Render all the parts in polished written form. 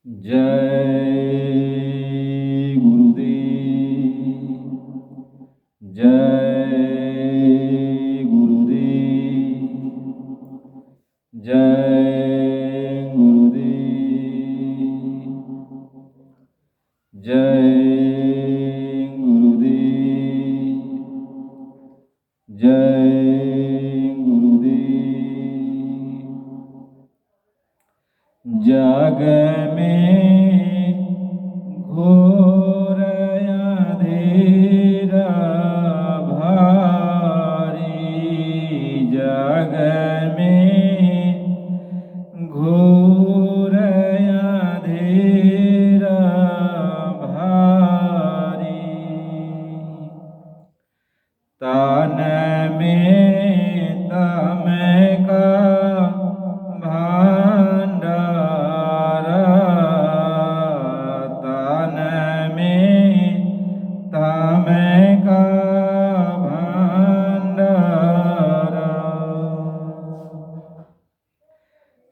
जय गुरुदेव। जय गुरुदेव। जय गुरुदेव। जय गुरुदेव। जय गुरुदेव। जग में घोर अंधेरा भारी, जग में घोर अंधेरा भारी, तन में तम का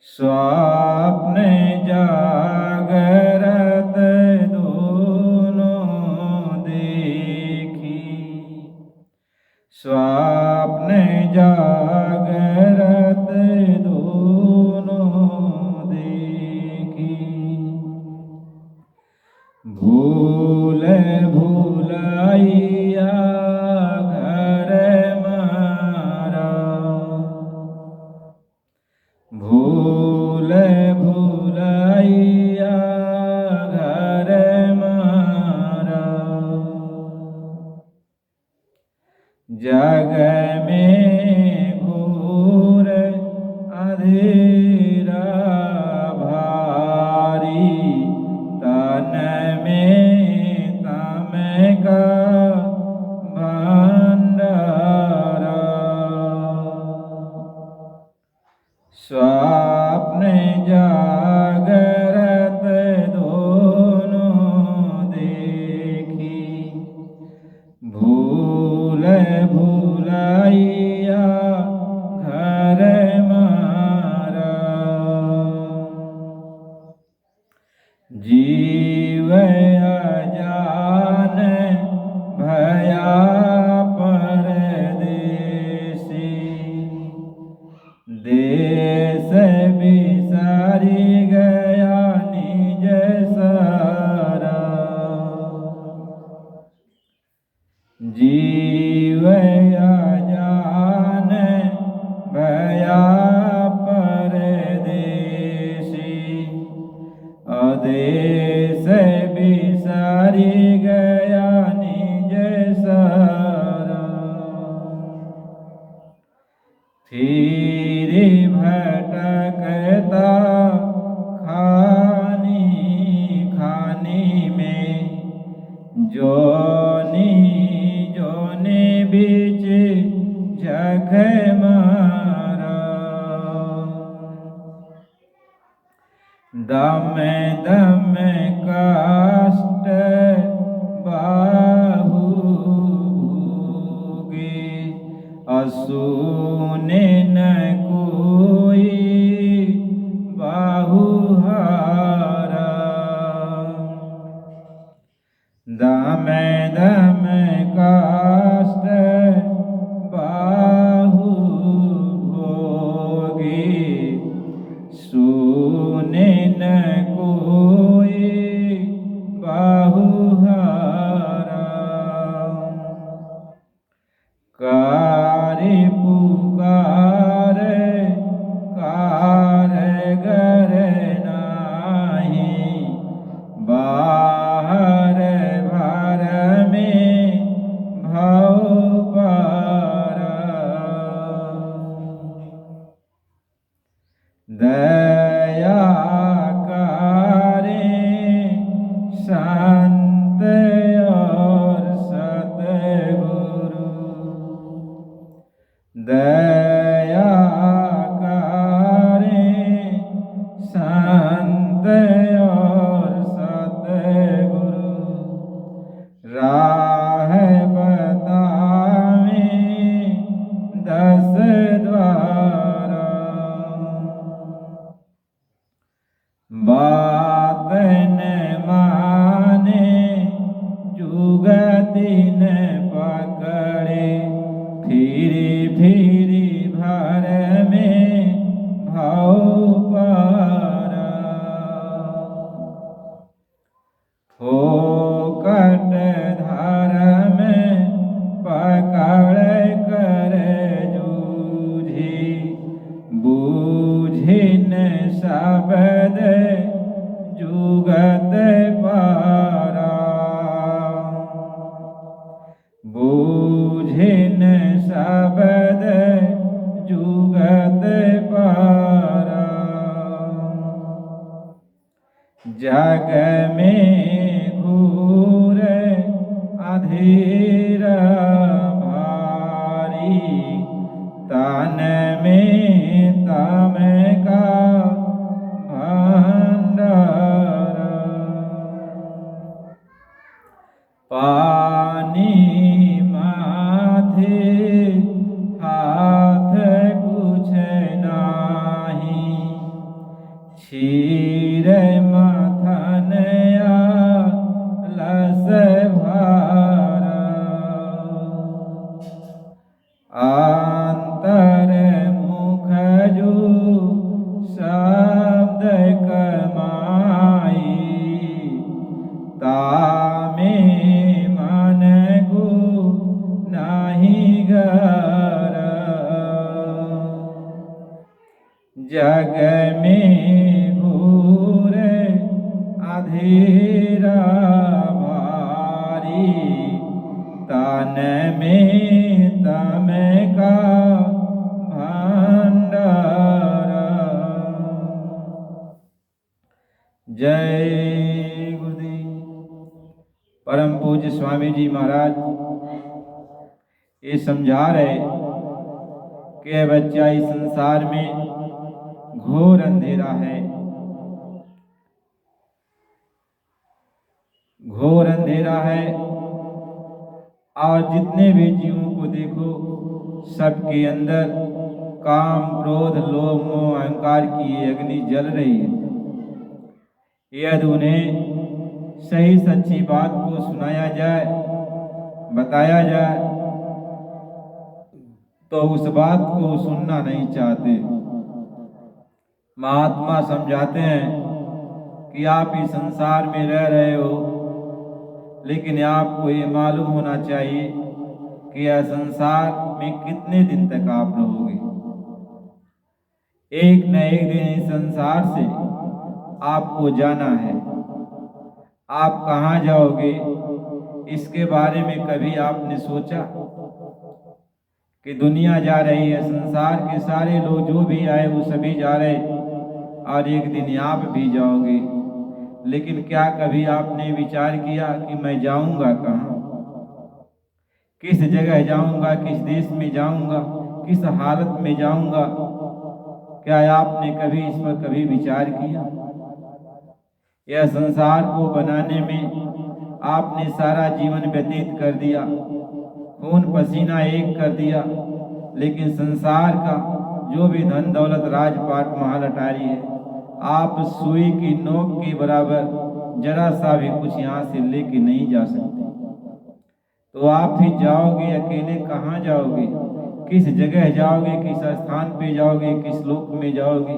स्वप्न जागरत दोनों देखी, स्वप्न जागरत दोनों देखी, भूल भुलाइया घर मारा, भूल भुलाइया घर मारा, जग में घोर अंधेरा भारी, तन में तम का भंडारा, स्वप्न जागरत दोनों देखी, भूल भुलाइया घर मारा, जीव अजान भया परदेसी, देश बिसारी गया निज सारा, जीव अजान भया परदेसी, अदेश बिसारी गया निज सारा, फिर भटकता खानी खानी में, जोनी जोनी बीच जग मारा, दम दम कष्ट बाहु भोगे, असुने न कोई बाहुहारा, दम दम कष्ट बाहु भोगे, सुने न कोई बाहुहारा, कारी पुकार कारगर नाही, बाहर भर में भव पारा, दया करे संत और सतगुरु, दया करे संत और सतगुरु, राह बतावे दस द्वारा, बात शब्द जुगत पारा, बूझिन शब्द जुगत पारा। जग में घूर अधीर भारी, तन में तम का भंडार। पानी माथे हाथ कुछ नाही, क्षीर मथन लस भारा। अंतर मुख जो शब्द कमाई, तामे मन को नाही घर। जग में घूर अधीरा भारी, तन में तम का भंडार। जय गुरुदेव। परम पूज्य स्वामी जी महाराज ये समझा रहे कि बच्चा इस संसार में घोर अंधेरा है, घोर अंधेरा है। और जितने भी जीवों को देखो सबके अंदर काम क्रोध लोभ मोह अहंकार की ये अग्नि जल रही है। यदि उन्हें सही सच्ची बात को सुनाया जाए, बताया जाए, तो उस बात को सुनना नहीं चाहते। महात्मा समझाते हैं कि आप इस संसार में रह रहे हो, लेकिन आपको ये मालूम होना चाहिए कि यह संसार में कितने दिन तक आप रहोगे। एक न एक दिन इस संसार से आपको जाना है। आप कहाँ जाओगे इसके बारे में कभी आपने सोचा कि दुनिया जा रही है, संसार के सारे लोग जो भी आए वो सभी जा रहे, और एक दिन आप भी जाओगे। लेकिन क्या कभी आपने विचार किया कि मैं जाऊंगा कहाँ, किस जगह जाऊंगा, किस देश में जाऊंगा, किस हालत में जाऊंगा? क्या आपने कभी इस पर कभी विचार किया? यह संसार को बनाने में आपने सारा जीवन व्यतीत कर दिया, खून पसीना एक कर दिया, लेकिन संसार का जो भी धन दौलत राजपाट महल अटारी है, आप सुई की नोक के बराबर जरा सा भी कुछ यहाँ से लेके नहीं जा सकते। तो आप ही जाओगे अकेले, कहाँ जाओगे, किस जगह जाओगे, किस स्थान पे जाओगे, किस लोक में जाओगे,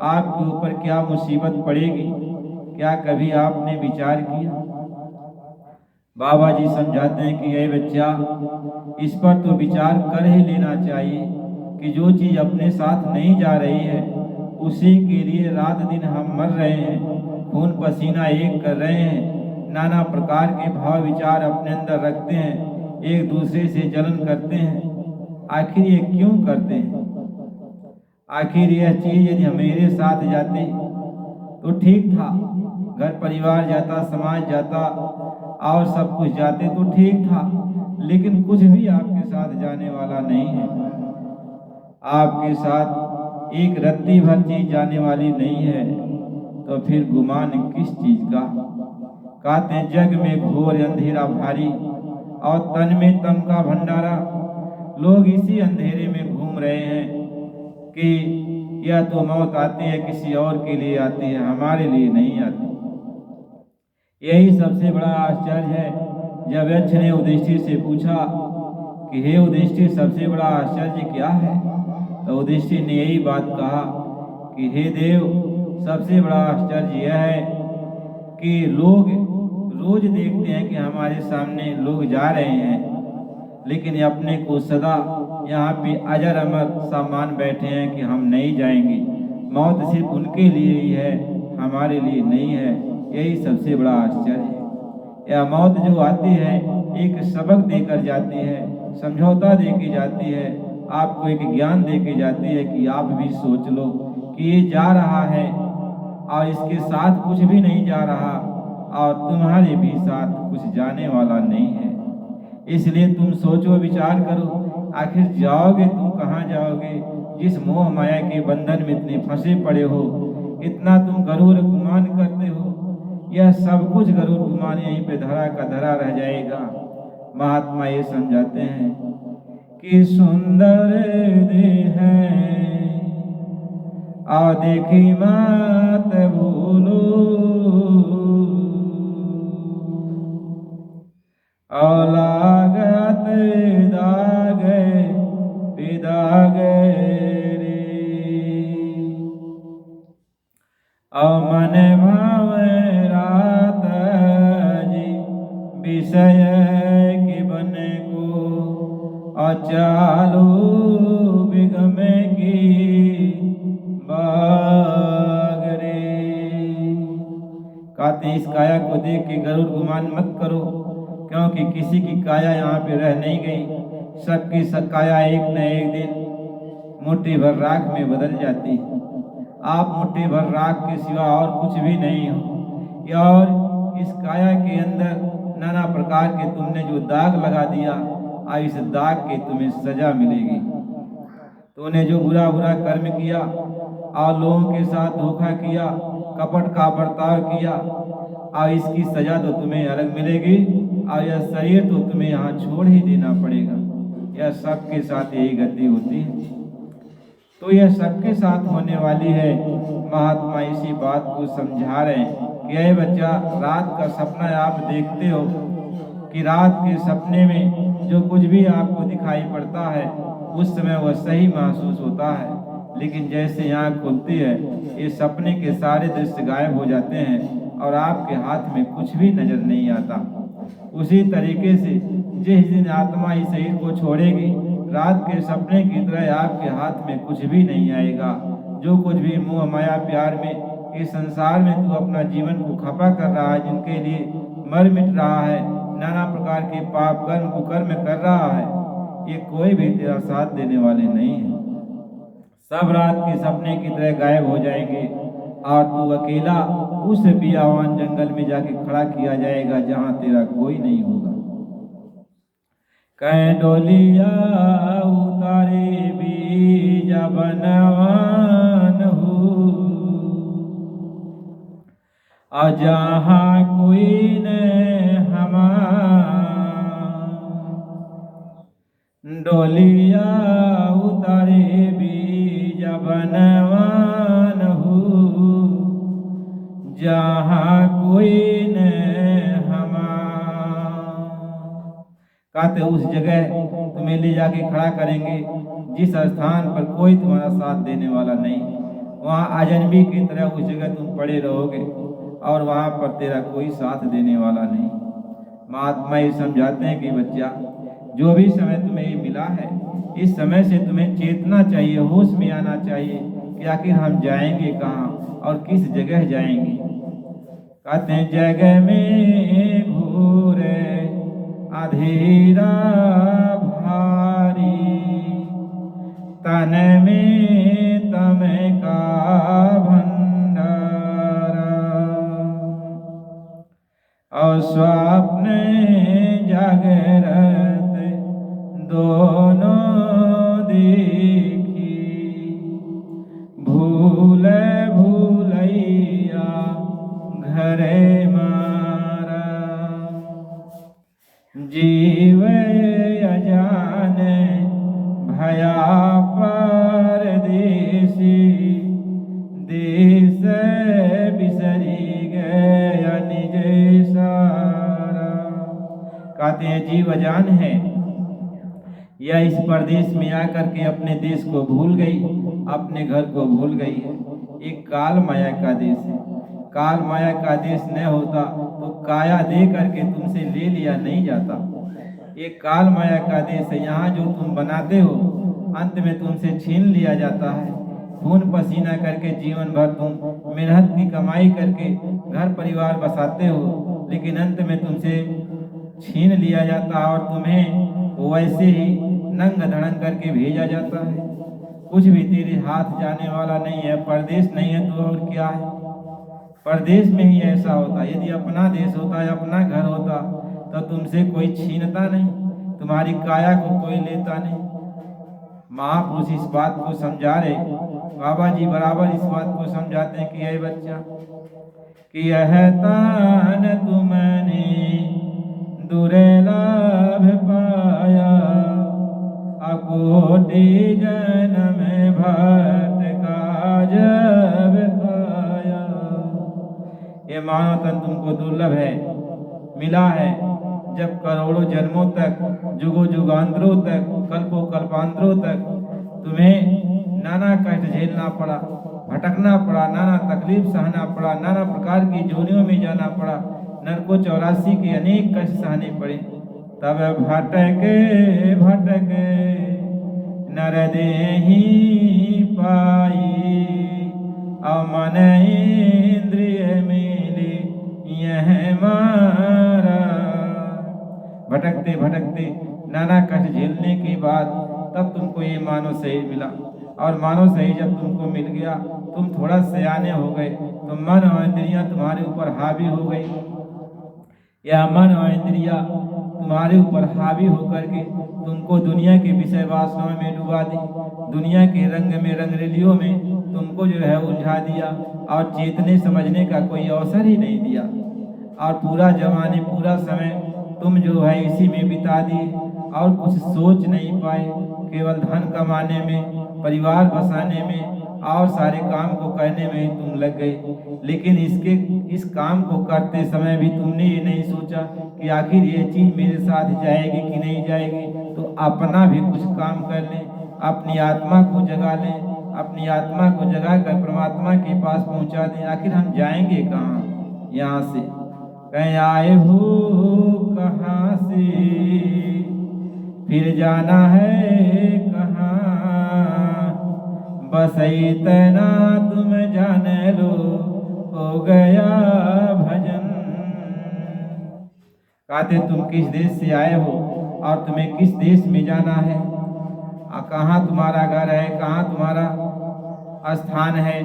आपके ऊपर क्या मुसीबत पड़ेगी? क्या कभी आपने विचार किया? बाबा जी समझाते हैं कि ये बच्चा, इस पर तो विचार कर ही लेना चाहिए कि जो चीज़ अपने साथ नहीं जा रही है उसी के लिए रात दिन हम मर रहे हैं, खून पसीना एक कर रहे हैं, नाना प्रकार के भाव विचार अपने अंदर रखते हैं, एक दूसरे से जलन करते हैं। आखिर ये क्यों करते हैं? आखिर यह चीज़ यदि मेरे साथ जाती तो ठीक था, घर परिवार जाता, समाज जाता और सब कुछ जाते तो ठीक था, लेकिन कुछ भी आपके साथ जाने वाला नहीं है। आपके साथ एक रत्ती भर चीज जाने वाली नहीं है, तो फिर गुमान किस चीज का? कहते जग में घोर अंधेरा भारी और तन में तम का भंडारा। लोग इसी अंधेरे में घूम रहे हैं कि यह तो मौत आती है किसी और के लिए आती है, हमारे लिए नहीं आती। यही सबसे बड़ा आश्चर्य है। जब यक्ष ने युधिष्ठिर से पूछा कि हे युधिष्ठिर, सबसे बड़ा आश्चर्य क्या है, तो युधिष्ठिर ने यही बात कहा कि हे देव, सबसे बड़ा आश्चर्य यह है कि लोग रोज देखते हैं कि हमारे सामने लोग जा रहे हैं, लेकिन अपने को सदा यहाँ पे अजर अमर सा मान बैठे हैं कि हम नहीं जाएंगे। मौत सिर्फ उनके लिए ही है, हमारे लिए नहीं है। यही सबसे बड़ा आश्चर्य है। यह मौत जो आती है एक सबक देकर जाती है, समझौता दे के जाती है, आपको एक ज्ञान दे के जाती है कि आप भी सोच लो कि ये जा रहा है और इसके साथ कुछ भी नहीं जा रहा और तुम्हारे भी साथ कुछ जाने वाला नहीं है। इसलिए तुम सोचो, विचार करो, आखिर जाओगे तुम कहाँ जाओगे? जिस मोह माया के बंधन में इतने फंसे पड़े हो, इतना तुम गरूर गुमान करते हो, यह सब कुछ गरूर गुमान यहीं पे धरा का धरा रह जाएगा। महात्मा ये समझाते हैं कि सुंदर देह आ देखी मत भूलो, और लागत दागे विदागे रे, और मन भाव रात जी विषय के बन को, और चालू बिगम की बाग रे। कहते इस काया को देख के गरुड़ गुमान मत करो, क्योंकि किसी की काया यहाँ पे रह नहीं गई। सबकी सब काया एक न एक दिन मुट्ठी भर राख में बदल जाती है। आप मुट्ठी भर राख के सिवा और कुछ भी नहीं हो। और इस काया के अंदर नाना प्रकार के तुमने जो दाग लगा दिया, अब इस दाग के तुम्हें सजा मिलेगी। तूने जो बुरा बुरा कर्म किया और लोगों के साथ धोखा किया, कपट का बर्ताव किया, और इसकी सजा तो तुम्हें अलग मिलेगी। और यह शरीर तो तुम्हें यहाँ छोड़ ही देना पड़ेगा। यह सबके साथ यही गति होती है। तो यह सबके साथ होने वाली है। महात्मा इसी बात को समझा रहे हैं कि अरे बच्चा, रात का सपना आप देखते हो कि रात के सपने में जो कुछ भी आपको दिखाई पड़ता है उस समय वह सही महसूस होता है, लेकिन जैसे आँख खुलती है ये सपने के सारे दृश्य गायब हो जाते हैं और आपके हाथ में कुछ भी नजर नहीं आता। उसी तरीके से जिस दिन आत्मा इस शरीर को छोड़ेगी, रात के सपने की तरह आपके हाथ में कुछ भी नहीं आएगा। जो कुछ भी मोह माया प्यार में इस संसार में तू अपना जीवन को खपा कर रहा है, जिनके लिए मर मिट रहा है, नाना प्रकार के पाप कर्म कुकर्म कर रहा है, ये कोई भी तेरा साथ देने वाले नहीं है। सब रात के सपने की तरह गायब हो जाएंगे और तू अकेला उस बियावान जंगल में जाके खड़ा किया जाएगा जहां तेरा कोई नहीं होगा। कह डोलिया उतारे बीज बनवान हो, और जहाँ कोई न हमार, डोलिया उतारे बीज बनवान हो, जहाँ कोई न हमार। कहते उस जगह तुम्हें ले जाके खड़ा करेंगे जिस स्थान पर कोई तुम्हारा साथ देने वाला नहीं। वहाँ अजनबी की तरह उस जगह तुम पड़े रहोगे और वहाँ पर तेरा कोई साथ देने वाला नहीं। महात्मा ये समझाते हैं कि बच्चा, जो भी समय तुम्हें मिला है, इस समय से तुम्हें चेतना चाहिए, होश में आना चाहिए कि आखिर हम जाएंगे कहाँ और किस जगह जाएंगे। कहते हैं जगह में घूरे अधीरा भारी, तन में तम का भंडारा, और स्वप्न जागृत दोनों देखी, भूल भूलैया घरे मारा, जीव अजान भया परदेसी, देश बिसरी गया निज सारा। कहते हैं जीव अजान है, यह इस परदेश में आकर के अपने देश को भूल गई, अपने घर को भूल गई है। एक काल माया का देश है। काल माया का देश न होता तो काया दे करके तुमसे ले लिया नहीं जाता। ये काल माया का देश है। यहाँ जो तुम बनाते हो अंत में तुमसे छीन लिया जाता है। खून पसीना करके जीवन भर तुम मेहनत की कमाई करके घर परिवार बसाते हो, लेकिन अंत में तुमसे छीन लिया जाता और तुम्हें वैसे ही नंग धड़ंग करके भेजा जाता है। कुछ भी तेरे हाथ जाने वाला नहीं है। परदेश नहीं है तो और क्या है। परदेश में ही ऐसा होता। यदि अपना देश होता है, अपना घर होता, तो तुमसे कोई छीनता नहीं, तुम्हारी काया को कोई लेता नहीं। महापुरुष इस बात को समझा रहे, बाबा जी बराबर इस बात को समझाते हैं कि ये बच्चा, कि यह तान तुमने दुर्लभ पाया, अकोटि जन्म भटका जब खाया। ये मानव तन तुमको दुर्लभ है, मिला है जब करोड़ों जन्मों तक, जुगों जुगांतरों तक, कल्पों कल्पांतरों तक तुम्हें नाना कष्ट झेलना पड़ा, भटकना पड़ा, नाना तकलीफ सहना पड़ा, नाना प्रकार की जोनियों में जाना पड़ा, नरकों 84 के अनेक कष्ट सहने पड़े। तब भटके भटके नर देहि पाई, अमन इंद्रिय मिली यह मारा। भटकते भटकते नाना कष्ट झेलने के बाद तब तुमको ये मानव शरीर मिला, और मानव शरीर जब तुमको मिल गया, तुम थोड़ा सयाने हो गए, तो मन और इंद्रियां तुम्हारे ऊपर हावी हो गई। यह मन और इंद्रिया तुम्हारे ऊपर हावी होकर के तुमको दुनिया के विषय वासनाओं में डुबा दी, दुनिया के रंग में रंगरेलियों में तुमको जो है उलझा दिया, और चेतने समझने का कोई अवसर ही नहीं दिया। और पूरा जमाने पूरा समय तुम जो है इसी में बिता दिए, और कुछ सोच नहीं पाए, केवल धन कमाने में, परिवार बसाने में और सारे काम को करने में ही तुम लग गए। लेकिन इस काम को करते समय भी तुमने ये नहीं सोचा कि आखिर ये चीज मेरे साथ जाएगी कि नहीं जाएगी। तो अपना भी कुछ काम कर लें, अपनी आत्मा को जगा लें, अपनी आत्मा को जगा कर परमात्मा के पास पहुंचा दें। आखिर हम जाएंगे कहाँ यहाँ से? कहीं आए हो कहाँ से, फिर जाना है कहाँ? बस इतना तुम जान लो, हो गया भजन। कहते तुम किस देश से आए हो और तुम्हें किस देश में जाना है, कहाँ तुम्हारा घर है, कहाँ तुम्हारा स्थान है,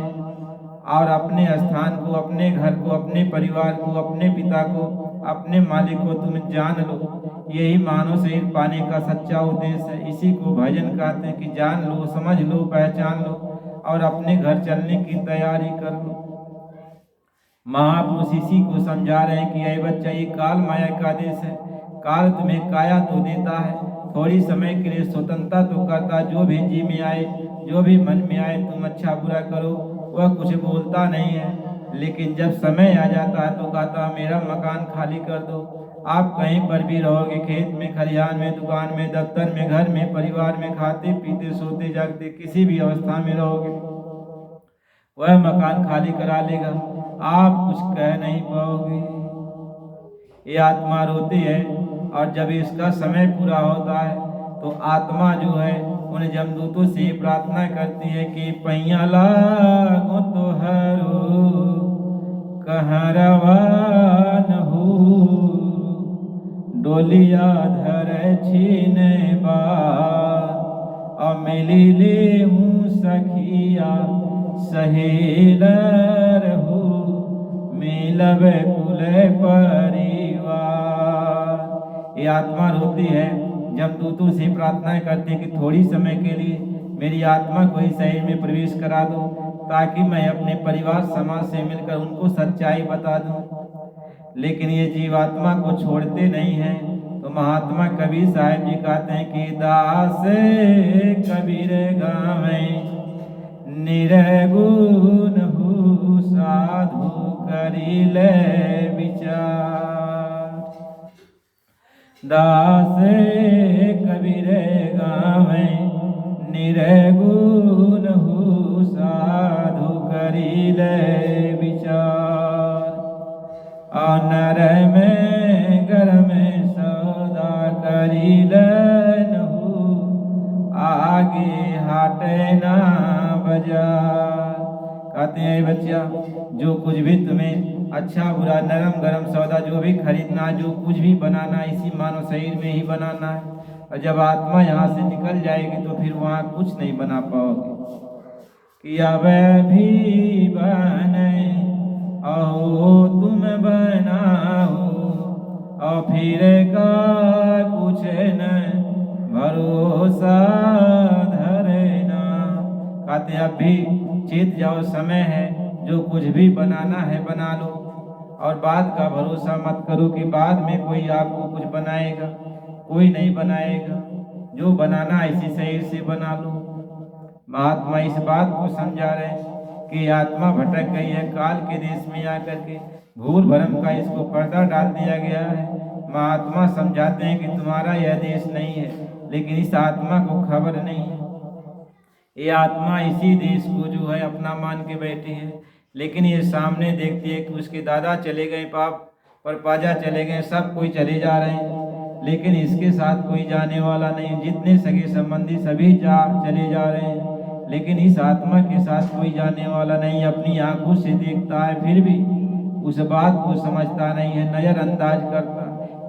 और अपने स्थान को, अपने घर को, अपने परिवार को, अपने पिता को, अपने मालिक को तुम जान लो। यही मानव शरीर पाने का सच्चा उद्देश्य है। इसी को भजन कहते हैं कि जान लो, समझ लो, पहचान लो और अपने घर चलने की तैयारी कर लो। महापुरुष इसी को समझा रहे हैं कि ये बच्चा, ये काल माया का देश है। काल तुम्हें काया तो देता है, थोड़ी समय के लिए स्वतंत्रता तो करता। जो भी जी में आए, जो भी मन में आए तुम अच्छा बुरा करो, वह कुछ बोलता नहीं है। लेकिन जब समय आ जाता है तो कहता मेरा मकान खाली कर दो। आप कहीं पर भी रहोगे, खेत में, खलिहान में, दुकान में, दफ्तर में, घर में, परिवार में, खाते पीते सोते जागते किसी भी अवस्था में रहोगे, वह मकान खाली करा लेगा, आप कुछ कह नहीं पाओगे। ये आत्मा रोती है, और जब इसका समय पूरा होता है तो आत्मा जो है उन जमदूतों से प्रार्थना करती है कि पैया लागो तो हरो कहाँ रवान हो, डोलिया धर छीने बार, और मिली ले हूँ सखिया सहेलर हो, मिलब कुल परिवार। ये आत्मा रोती है, जमदूतों से प्रार्थना करती है कि थोड़ी समय के लिए मेरी आत्मा को इस शरीर में प्रवेश करा दो, ताकि मैं अपने परिवार समाज से मिलकर उनको सच्चाई बता दूं। लेकिन ये जीवात्मा को छोड़ते नहीं हैं। तो महात्मा कबीर साहब जी कहते हैं कि दास कबीर गावे निर्गुण हो, साधु करिले विचार। दास कबीर गावे निर्गुण हो, साधु करिले विचार। नर में घर में सौदा करिले हो, आगे हटे ना बाजार। कहते हैं बच्चा, जो कुछ भी तुम्हें अच्छा बुरा नरम गरम सौदा जो भी खरीदना, जो कुछ भी बनाना, इसी मानव शरीर में ही बनाना है। और जब आत्मा यहाँ से निकल जाएगी तो फिर वहाँ कुछ नहीं बना पाओगे। कि अब भी बने आओ तुम बनाओ, और फिर का कुछ न भरोसा धरना। कहते अब भी चेत जाओ, समय है, जो कुछ भी बनाना है बना लो, और बाद का भरोसा मत करो कि बाद में कोई आपको कुछ बनाएगा, कोई नहीं बनाएगा। जो बनाना है इसी शरीर से बना लो। महात्मा इस बात को समझा रहे हैं कि आत्मा भटक गई है काल के देश में आकर के, भूल भरम का इसको पर्दा डाल दिया गया है। महात्मा समझाते हैं कि तुम्हारा यह देश नहीं है, लेकिन इस आत्मा को खबर नहीं है। ये आत्मा इसी देश को जो है अपना मान के बैठी है, लेकिन ये सामने देखती है कि उसके दादा चले गए, पाप पर पाजा चले गए, सब कोई चले जा रहे हैं, लेकिन इसके साथ कोई जाने वाला नहीं। जितने सगे संबंधी सभी चले जा रहे हैं, लेकिन इस आत्मा के साथ कोई जाने वाला नहीं। अपनी आंखों से देखता है, फिर भी उस बात को समझता नहीं है, नज़रअंदाज करता।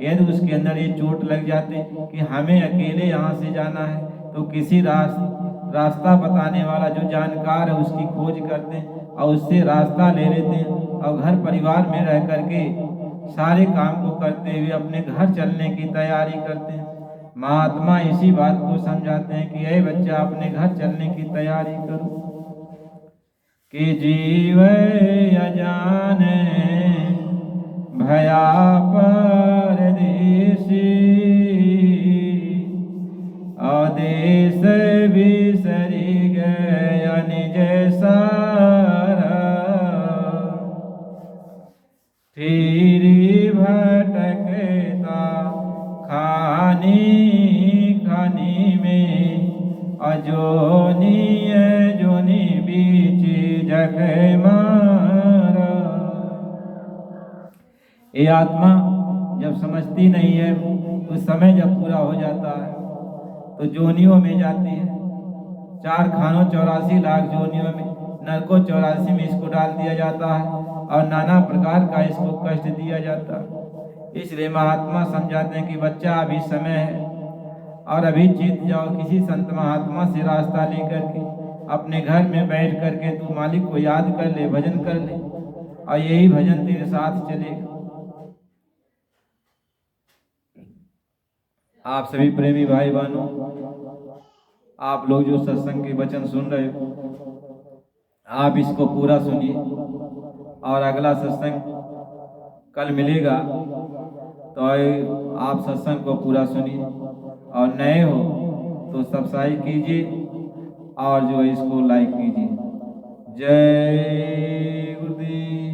यदि उसके अंदर ये चोट लग जाते कि हमें अकेले यहाँ से जाना है, तो किसी रास्ता बताने वाला जो जानकार है उसकी खोज करते हैं और उससे रास्ता ले लेते हैं, और घर परिवार में रह करके सारे काम को करते हुए अपने घर चलने की तैयारी करते हैं। महात्मा इसी बात को समझाते हैं कि ऐ बच्चा, अपने घर चलने की तैयारी करो। कि जीव अजान भया परदेसी, आदेश बिसरी गया निज सारा, फिर भटकता खानी खानी में, अजोनी जोनी बीच जग मारा। ये आत्मा जब समझती नहीं है, उस समय जब पूरा हो जाता है तो जोनियों में जाती है। 4 खानों 84 लाख जोनियों में, नरकों 84 में इसको डाल दिया जाता है, और नाना प्रकार का इसको कष्ट दिया जाता है। इसलिए महात्मा समझाते हैं कि बच्चा, अभी समय है, और अभी जीत जाओ। किसी संत महात्मा से रास्ता लेकर के अपने घर में बैठ करके तू मालिक को याद कर ले, भजन कर ले, और यही भजन तेरे साथ चलेगा। आप सभी प्रेमी भाई बहनों, आप लोग जो सत्संग के वचन सुन रहे हो, आप इसको पूरा सुनिए, और अगला सत्संग कल मिलेगा, तो आप सत्संग को पूरा सुनिए, और नए हो तो सब्सक्राइब कीजिए, और जो इसको लाइक कीजिए। जय गुरुदेव।